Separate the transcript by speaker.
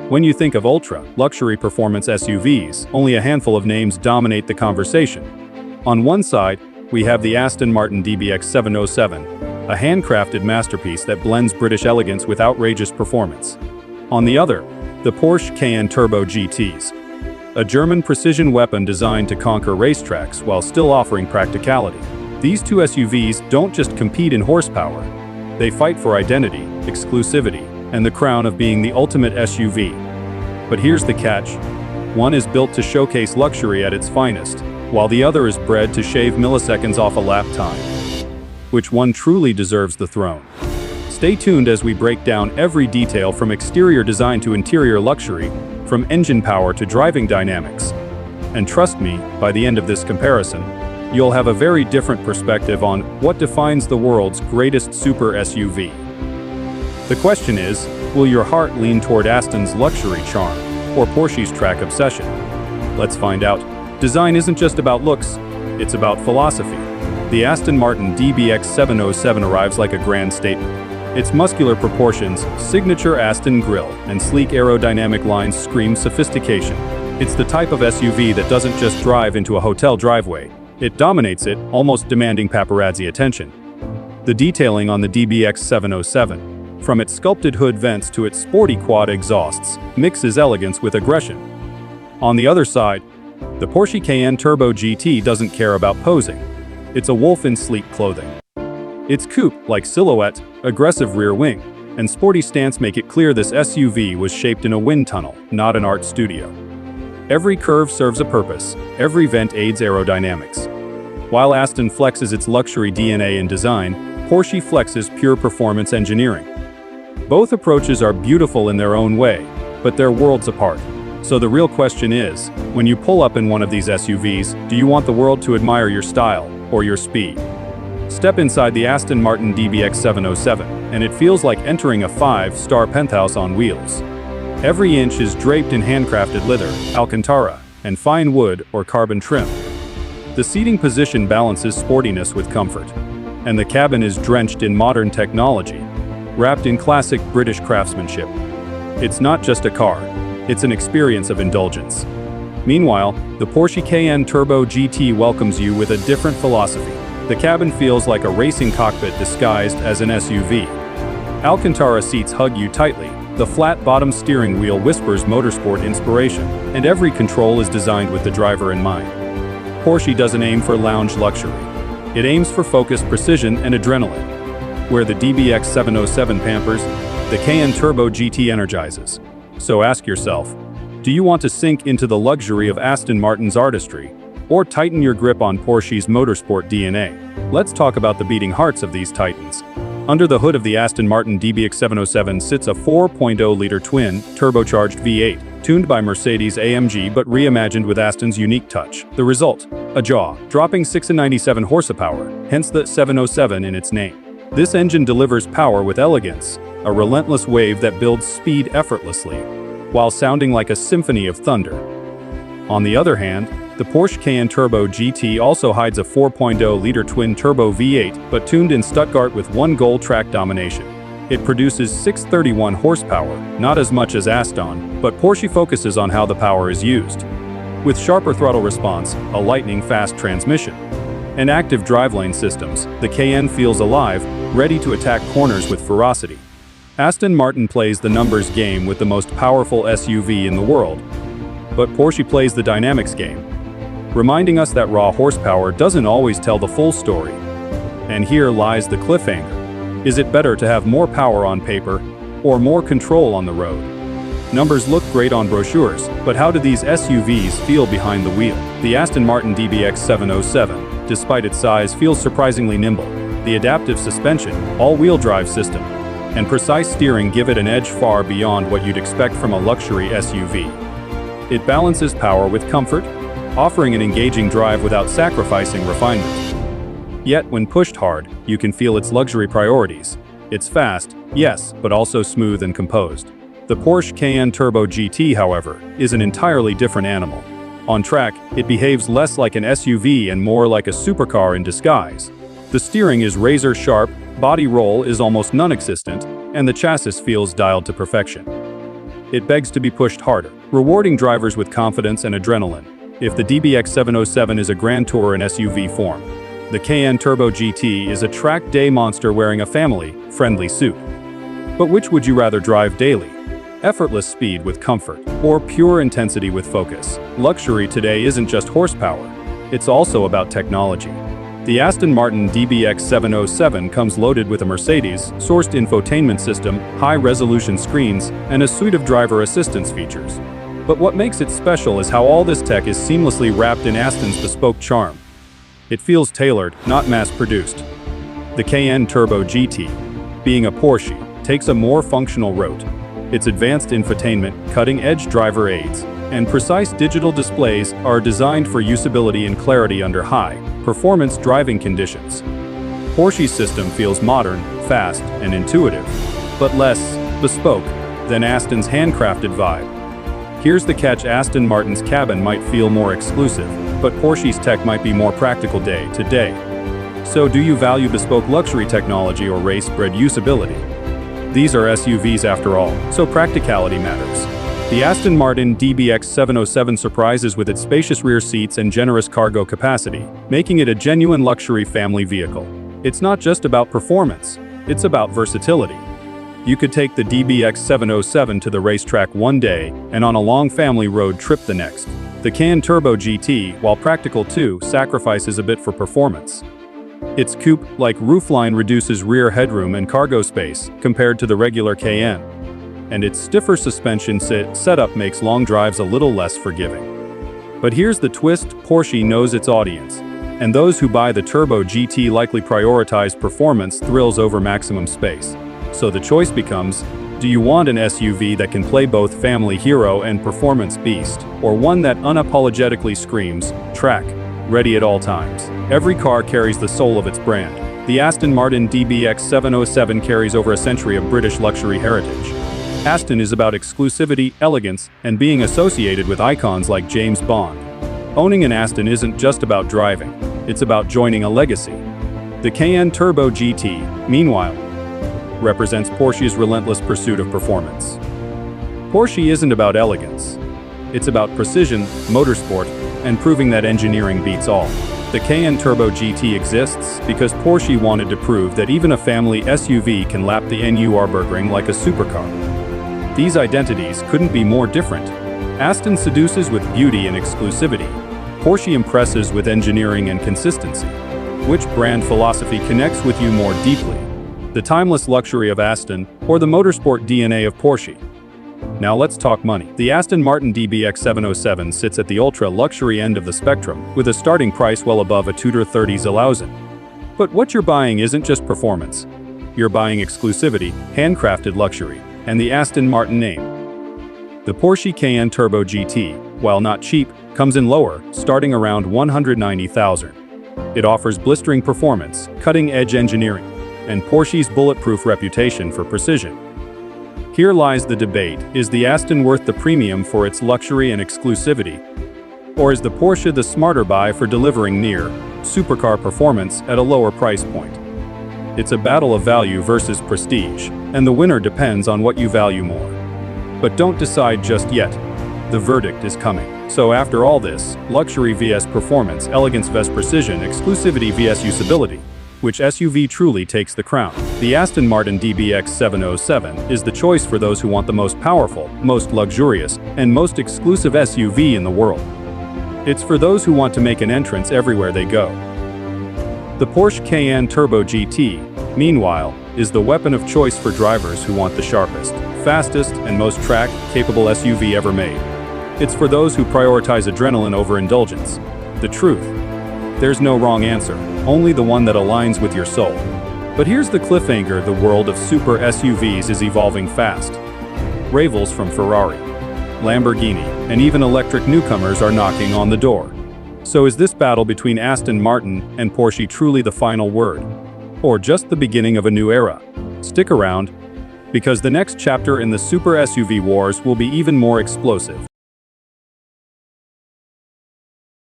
Speaker 1: When you think of ultra-luxury performance SUVs, only a handful of names dominate the conversation. On one side, we have the Aston Martin DBX707, a handcrafted masterpiece that blends British elegance with outrageous performance. On the other, the Porsche Cayenne Turbo GTs, a German precision weapon designed to conquer racetracks while still offering practicality. These two SUVs don't just compete in horsepower, they fight for identity, exclusivity, and the crown of being the ultimate SUV. But here's the catch. One is built to showcase luxury at its finest, while the other is bred to shave milliseconds off a lap time. Which one truly deserves the throne? Stay tuned as we break down every detail from exterior design to interior luxury, from engine power to driving dynamics. And trust me, by the end of this comparison, you'll have a very different perspective on what defines the world's greatest super SUV. The question is, will your heart lean toward Aston's luxury charm or Porsche's track obsession? Let's find out. Design isn't just about looks, it's about philosophy. The Aston Martin DBX707 arrives like a grand statement. Its muscular proportions, signature Aston grille, and sleek aerodynamic lines scream sophistication. It's the type of SUV that doesn't just drive into a hotel driveway, it dominates it, almost demanding paparazzi attention. The detailing on the DBX707, from its sculpted hood vents to its sporty quad exhausts, mixes elegance with aggression. On the other side, the Porsche Cayenne Turbo GT doesn't care about posing. It's a wolf in sleek clothing. Its coupe-like silhouette, aggressive rear wing, and sporty stance make it clear this SUV was shaped in a wind tunnel, not an art studio. Every curve serves a purpose, every vent aids aerodynamics. While Aston flexes its luxury DNA in design, Porsche flexes pure performance engineering. Both approaches are beautiful in their own way, but they're worlds apart. So the real question is, when you pull up in one of these SUVs, do you want the world to admire your style or your speed? Step inside the Aston Martin DBX707, and it feels like entering a 5-star penthouse on wheels. Every inch is draped in handcrafted leather, Alcantara, and fine wood or carbon trim. The seating position balances sportiness with comfort, and the cabin is drenched in modern technology, wrapped in classic British craftsmanship. It's not just a car, it's an experience of indulgence. Meanwhile, the Porsche Cayenne Turbo GT welcomes you with a different philosophy. The cabin feels like a racing cockpit disguised as an SUV. Alcantara seats hug you tightly, the flat-bottom steering wheel whispers motorsport inspiration, and every control is designed with the driver in mind. Porsche doesn't aim for lounge luxury. It aims for focused precision and adrenaline. Where the DBX707 pampers, the Cayenne Turbo GT energizes. So ask yourself, do you want to sink into the luxury of Aston Martin's artistry, or tighten your grip on Porsche's motorsport DNA? Let's talk about the beating hearts of these titans. Under the hood of the Aston Martin DBX707 sits a 4.0-liter twin, turbocharged V8, tuned by Mercedes-AMG but reimagined with Aston's unique touch. The result? A jaw-dropping 697 horsepower, hence the 707 in its name. This engine delivers power with elegance, a relentless wave that builds speed effortlessly, while sounding like a symphony of thunder. On the other hand, the Porsche Cayenne Turbo GT also hides a 4.0-liter twin-turbo V8, but tuned in Stuttgart with one goal: track domination. It produces 631 horsepower, not as much as Aston, but Porsche focuses on how the power is used. With sharper throttle response, a lightning-fast transmission, and active driveline systems, the Cayenne feels alive, ready to attack corners with ferocity. Aston Martin plays the numbers game with the most powerful SUV in the world, but Porsche plays the dynamics game, reminding us that raw horsepower doesn't always tell the full story. And here lies the cliffhanger. Is it better to have more power on paper or more control on the road? Numbers look great on brochures, but how do these SUVs feel behind the wheel? The Aston Martin DBX707, despite its size, feels surprisingly nimble. The adaptive suspension, all-wheel drive system, and precise steering give it an edge far beyond what you'd expect from a luxury SUV. It balances power with comfort, offering an engaging drive without sacrificing refinement. Yet, when pushed hard, you can feel its luxury priorities. It's fast, yes, but also smooth and composed. The Porsche Cayenne Turbo GT, however, is an entirely different animal. On track, it behaves less like an SUV and more like a supercar in disguise. The steering is razor-sharp, body roll is almost non-existent, and the chassis feels dialed to perfection. it begs to be pushed harder, rewarding drivers with confidence and adrenaline. If the DBX707 is a grand tour in SUV form, the Cayenne Turbo GT is a track day monster wearing a family-friendly suit. But which would you rather drive daily? Effortless speed with comfort, or pure intensity with focus? Luxury today isn't just horsepower, it's also about technology. The Aston Martin DBX707 comes loaded with a Mercedes-sourced infotainment system, high-resolution screens, and a suite of driver assistance features. But what makes it special is how all this tech is seamlessly wrapped in Aston's bespoke charm. It feels tailored, not mass-produced. The Cayenne Turbo GT, being a Porsche, takes a more functional route. Its advanced infotainment, cutting-edge driver aids, and precise digital displays are designed for usability and clarity under high-performance driving conditions. Porsche's system feels modern, fast, and intuitive, but less bespoke than Aston's handcrafted vibe. Here's the catch: Aston Martin's cabin might feel more exclusive, but Porsche's tech might be more practical day to day. So do you value bespoke luxury technology or race-bred usability? These are SUVs after all, so practicality matters. The Aston Martin DBX707 surprises with its spacious rear seats and generous cargo capacity, making it a genuine luxury family vehicle. It's not just about performance, it's about versatility. You could take the DBX707 to the racetrack one day and on a long family road trip the next. The Cayenne Turbo GT, while practical too, sacrifices a bit for performance. Its coupe-like roofline reduces rear headroom and cargo space compared to the regular Cayenne, and its stiffer suspension setup makes long drives a little less forgiving. But here's the twist: Porsche knows its audience, and those who buy the Turbo GT likely prioritize performance thrills over maximum space. So the choice becomes, do you want an SUV that can play both family hero and performance beast, or one that unapologetically screams, track, ready at all times? Every car carries the soul of its brand. The Aston Martin DBX707 carries over a century of British luxury heritage. Aston is about exclusivity, elegance, and being associated with icons like James Bond. Owning an Aston isn't just about driving, it's about joining a legacy. The Cayenne Turbo GT, meanwhile, represents Porsche's relentless pursuit of performance. Porsche isn't about elegance. It's about precision, motorsport, and proving that engineering beats all. The Cayenne Turbo GT exists because Porsche wanted to prove that even a family SUV can lap the Nürburgring like a supercar. These identities couldn't be more different. Aston seduces with beauty and exclusivity. Porsche impresses with engineering and consistency. Which brand philosophy connects with you more deeply? The timeless luxury of Aston, or the motorsport DNA of Porsche? Now let's talk money. The Aston Martin DBX707 sits at the ultra-luxury end of the spectrum, with a starting price well above a Tudor 30,000. But what you're buying isn't just performance. You're buying exclusivity, handcrafted luxury, and the Aston Martin name. The Porsche Cayenne Turbo GT, while not cheap, comes in lower, starting around 190,000. It offers blistering performance, cutting-edge engineering, and Porsche's bulletproof reputation for precision. Here lies the debate: is the Aston worth the premium for its luxury and exclusivity? Or is the Porsche the smarter buy for delivering near supercar performance at a lower price point? It's a battle of value versus prestige, and the winner depends on what you value more. But don't decide just yet. The verdict is coming. So after all this, luxury vs performance, elegance vs precision, exclusivity vs usability, which SUV truly takes the crown? The Aston Martin DBX707 is the choice for those who want the most powerful, most luxurious, and most exclusive SUV in the world. It's for those who want to make an entrance everywhere they go. The Porsche Cayenne Turbo GT, meanwhile, is the weapon of choice for drivers who want the sharpest, fastest, and most track-capable SUV ever made. It's for those who prioritize adrenaline over indulgence. The truth: there's no wrong answer, only the one that aligns with your soul. But here's the cliffhanger: the world of super SUVs is evolving fast. Rivals from Ferrari, Lamborghini, and even electric newcomers are knocking on the door. So is this battle between Aston Martin and Porsche truly the final word? Or just the beginning of a new era? Stick around, because the next chapter in the super SUV wars will be even more explosive.